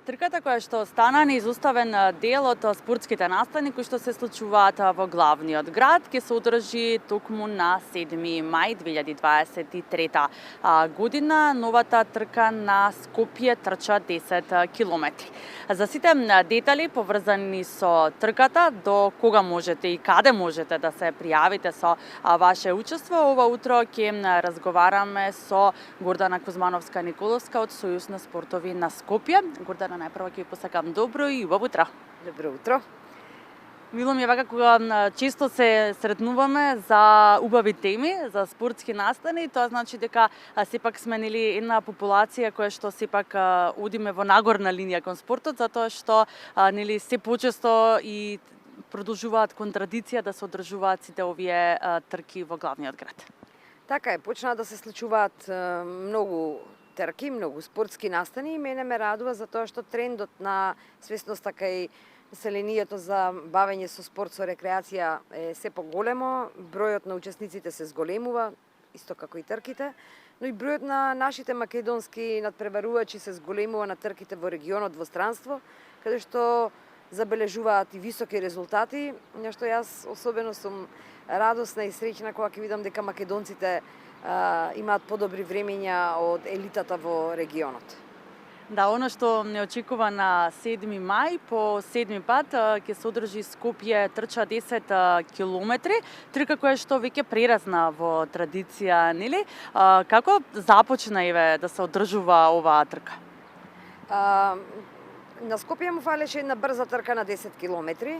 трката која што стана неизоставен дел од спортските настани кои што се случуваат во главниот град, ќе се одржи токму на 7 мај 2023 година. Новата трка на Скопје трча 10 километри. За сите детали поврзани со трката, до кога можете и каде можете да се пријавите со ваше учество, ова утро ќе разговараме со Гордана Кузмановска-Николовска од Сојуз на спортови на Скопје. Гордана, најпрво ќе ви посакам добро и убаво утро. Добро утро. Мило ми е вака кога често се сретнуваме за убави теми, за спортски настани, тоа значи дека сепак сме една популација која што сепак одиме во нагорна линија кон спортот, затоа што се почесто и продолжуваат кон традиција да се одржуваат сите овие трки во главниот град. Така е, почнаа да се случуваат многу трки, многу спортски настани и мене ме радува затоа што трендот на свесноста кај населението за бавење со спорт, со рекреација е се поголемо, бројот на учесниците се зголемува, исто како и трките, но и бројот на нашите македонски надпреварувачи се зголемува на трките во регионот, во странство, каде што забележуваат и високи резултати, на што јас особено сум радосна и среќна кога ќе видам дека македонците имаат подобри времења од елитата во регионот. Да, оно што не очекува на 7 мај, по 7 пат ќе се одржи Скопје трча 10 километри, трка која што веќе преразна во традиција, нели? Како започна да се одржува оваа трка? На Скопје му фалеше една брза трка на 10 километри.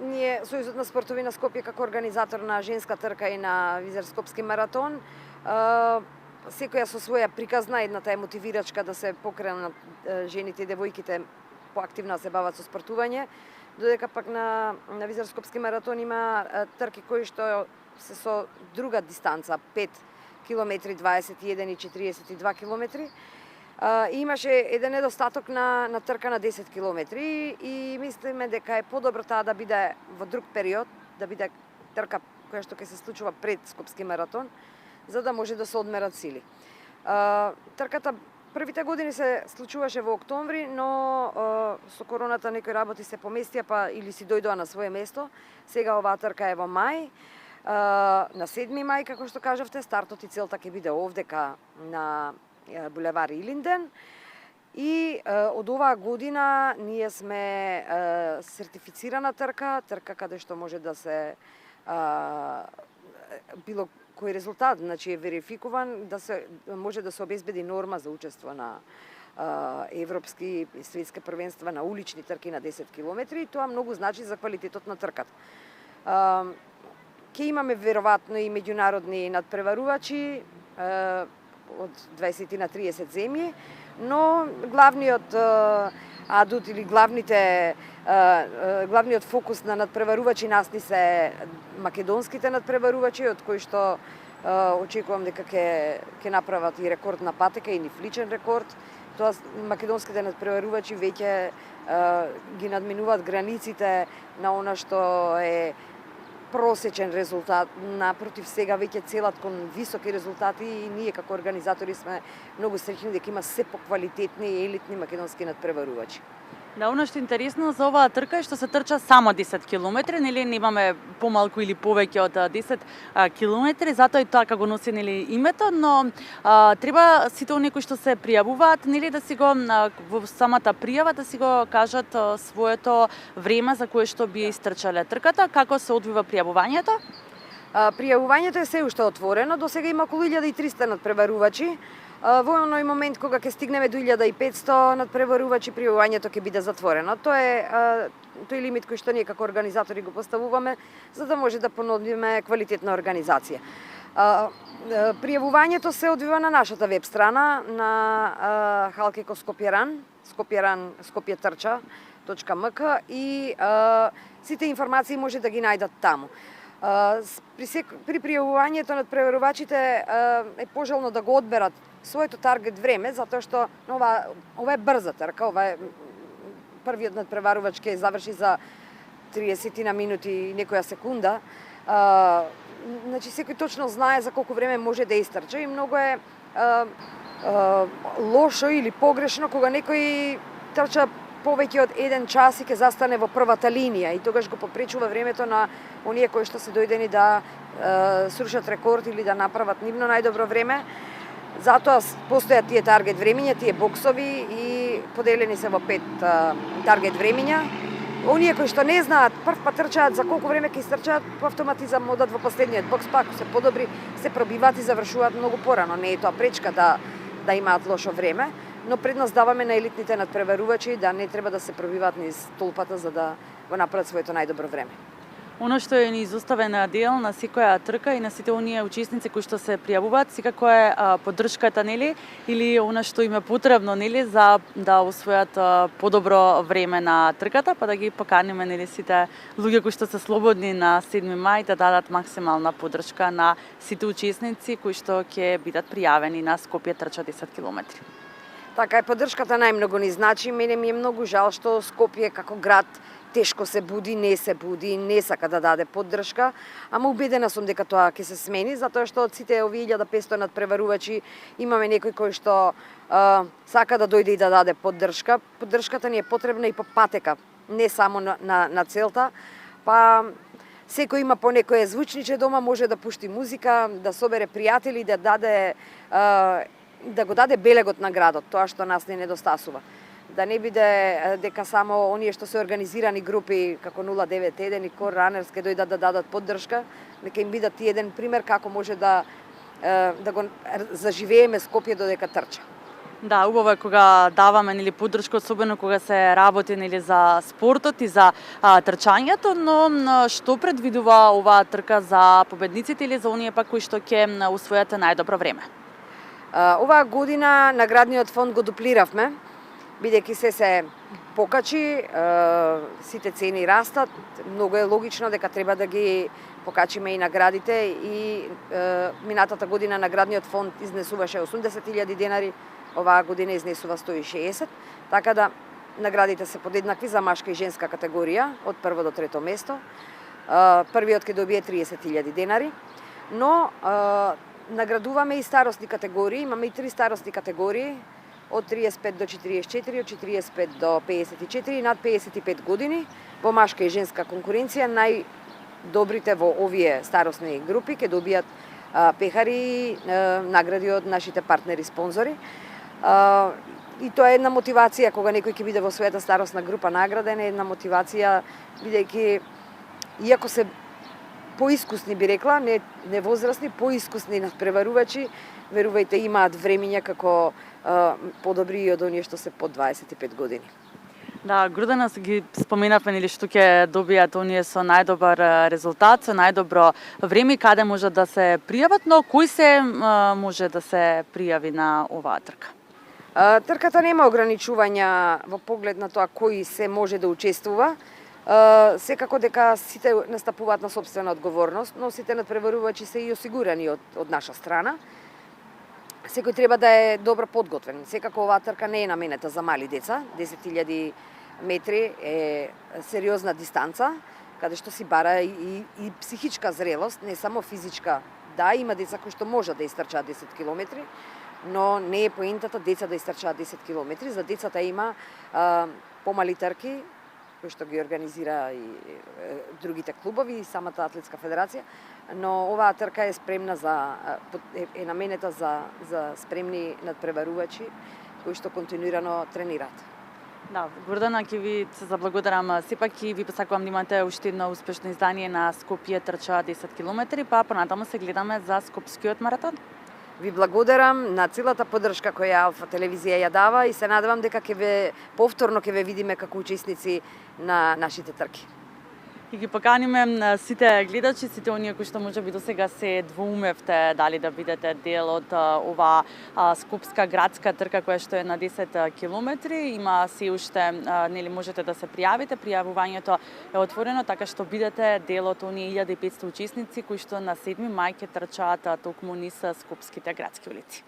Ние, Сојузот на спортови на Скопје, како организатор на женска трка и на Визерскопски маратон, секоја со своја приказна, едната е мотивирачка да се покренат жените и девојките поактивно да се бават со спортување, додека пак на Визерскопски маратон има трки кои што се со друга дистанца, 5 километри, 21 и 42 километри. Имаше еден недостаток на трка на 10 километри и мислиме дека е подобро таа да биде во друг период, да биде трка која што ќе се случува пред Скопски маратон, за да може да се одмерат сили. Трката првите години се случуваше во октомври, но со короната некои работи се поместија па или си дојдоа на свое место. Сега оваа трка е во мај, на 7 мај, како што кажавте, стартот и целта ќе биде овдека на булевар Илинден. И од оваа година ние сме сертифицирана трка каде што може да се било кој резултат, значи е верификуван, може да се обезбеди норма за учество на европски и светски првенства на улични трки на 10 километри и тоа многу значи за квалитетот на трката. Ке имаме веројатно и меѓународни надпреварувачи од 20 на 30 земји, но главниот адут или главниот фокус на надпреварувачи насни се македонските надпреварувачи, од кои што очекувам дека ќе направат и рекорд на патека и личен рекорд. Тоа македонските надпреварувачи веќе ги надминуваат границите на она што е просечен резултат. Напротив, сега веќе целат кон високи резултати и ние како организатори сме многу среќни дека има се поквалитетни и елитни македонски надпреварувачи. Да, оно што е интересно за оваа трка е што се трча само 10 километри, нели немаме помалку или повеќе од 10 километри, затоа и тоа како носи името, но треба сите оние кои што се пријавуваат, нели да си го во самата пријава да си го кажат своето време за кое што би истрчале трката, како се одвива пријавувањето? Пријавувањето е се уште отворено, до сега има околу 1300 надпреварувачи. Во оној момент кога ќе стигнеме до 1500 надпреварувачи, пријавувањето ќе биде затворено. Тоа е тој лимит кој што ние како организатори го поставуваме за да може да понудиме квалитетна организација. Пријавувањето се одвива на нашата веб страна на Халкеко Скопјеран, skopjetrča.mk и сите информации може да ги најдат таму. При пријавувањето надпреварувачите е пожелно да го одберат своето таргет време, затоа што ова е брза трка, ова е првиот надпреварувач ќе заврши за 30 на минути и некоја секунда. Значи секој точно знае за колку време може да истрча и многу е лошо или погрешно кога некој трча повеќе од 1 час и ќе застане во првата линија и тогаш го попречува времето на оние кои што се дојдени да срушат рекорд или да направат нивно најдобро време. Затоа постојат тие таргет времиња, тие боксови и поделени се во 5 таргет времиња. Оние кои што не знаат, прв пат трчаат, за колку време ќе истрчаат, по автоматизам одат во последниот бокс, па ако се подобри, се пробиваат и завршуваат многу порано. Не е тоа пречка да имаат лошо време, но предност даваме на елитните надпреварувачи да не треба да се пробиваат низ толпата за да го направат своето најдобро време. Оно што е неизоставен дел на секоја трка и на сите оние учесници кои што се пријавуваат, секако е поддршката, нели, или она што им е потребно, нели, за да освојат подобро време на трката, па да ги поканиме, нели, сите луѓе кои што се слободни на 7 мај да дадат максимална поддршка на сите учесници кои што ќе бидат пријавени на Скопје трча 10 километри. Така е, поддршката најмногу ни значи. Мене ми е многу жал што Скопје како град тешко се буди, не сака да даде поддршка, ама убедена сум дека тоа ќе се смени, затоа што од сите овие 1500 надпреварувачи имаме некој кој што сака да дојде и да даде поддршка. Поддршката ни е потребна и по патека, не само на целта, па секој има по некое звучниче дома, може да пушти музика, да собере пријатели, да го даде белегот на градот, тоа што нас не недостасува. Да не биде дека само оние што се организирани групи како 091 и Core Runners ке дојдат да дадат поддршка, нека им бидат и еден пример како може да го заживееме Скопје додека трча. Да, убаво е кога даваме, нели, поддршка, особено кога се работи, нели, за спортот и за трчањето, но што предвидува оваа трка за победниците или за оние пак кои што ќе усвојат најдобро време? Оваа година наградниот фонд го дуплиравме, бидејќи се покачи, сите цени растат, многу е логично дека треба да ги покачиме и наградите и минатата година наградниот фонд изнесуваше 80.000 денари, оваа година изнесува 160, така да наградите се подеднакви за машка и женска категорија, од прво до трето место. Првиот ќе добие 30.000 денари, но наградуваме и старосни категории, имаме и 3 старосни категории, од 35 до 44, од 45 до 54 и над 55 години во машка и женска конкуренција. Најдобрите во овие старосни групи ќе добијат пехари и награди од нашите партнери спонзори. И тоа е една мотивација кога некој ќе биде во својата старосна група награден, е една мотивација бидејќи иако се поискусни, би рекла, не возрастни, поискусни надпреварувачи, верувајте, имаат времиња како подобри и од оние што се под 25 години. Да, Гордана, ги споменавме, нели, што ќе добијат оние со најдобар резултат, со најдобро време, каде може да се пријават, но кој се може да се пријави на оваа трка? Трката нема ограничувања во поглед на тоа кој се може да учествува. Секако дека сите настапуваат на сопствена одговорност, но сите надпреварувачи се и осигурани од наша страна. Секој треба да е добро подготвен. Секако оваа трка не е наменета за мали деца. 10.000 метри е сериозна дистанца, каде што си бара и психичка зрелост, не само физичка. Да, има деца кои што можат да истрчаат 10 километри, но не е поентата деца да истрчаат 10 километри. За децата има помали трки, кои што ги организира и другите клубови и самата атлетска федерација, но оваа трка е спремна е наменета за спремни надпреварувачи кои што континуирано тренираат. Да, Гордана, ќе ви се заблагодарам. Сепак ќе ви посакувам да имате уште едно успешно издание на Скопје трча 10 километри, па понатаму се гледаме за Скопскиот маратон. Ви благодарам на целата поддршка која Алфа телевизија ја дава и се надевам дека повторно ќе ве видиме како учесници на нашите трки. И ги поканиме сите гледачи, сите оние кои што можеби досега се двоумевте дали да бидете дел од оваа скопска градска трка која што е на 10 километри. Има се уште, нели, можете да се пријавите, пријавувањето е отворено, така што бидете дел од оние 1500 учесници кои што на 7 мај ќе трчаат токму низ скопските градски улици.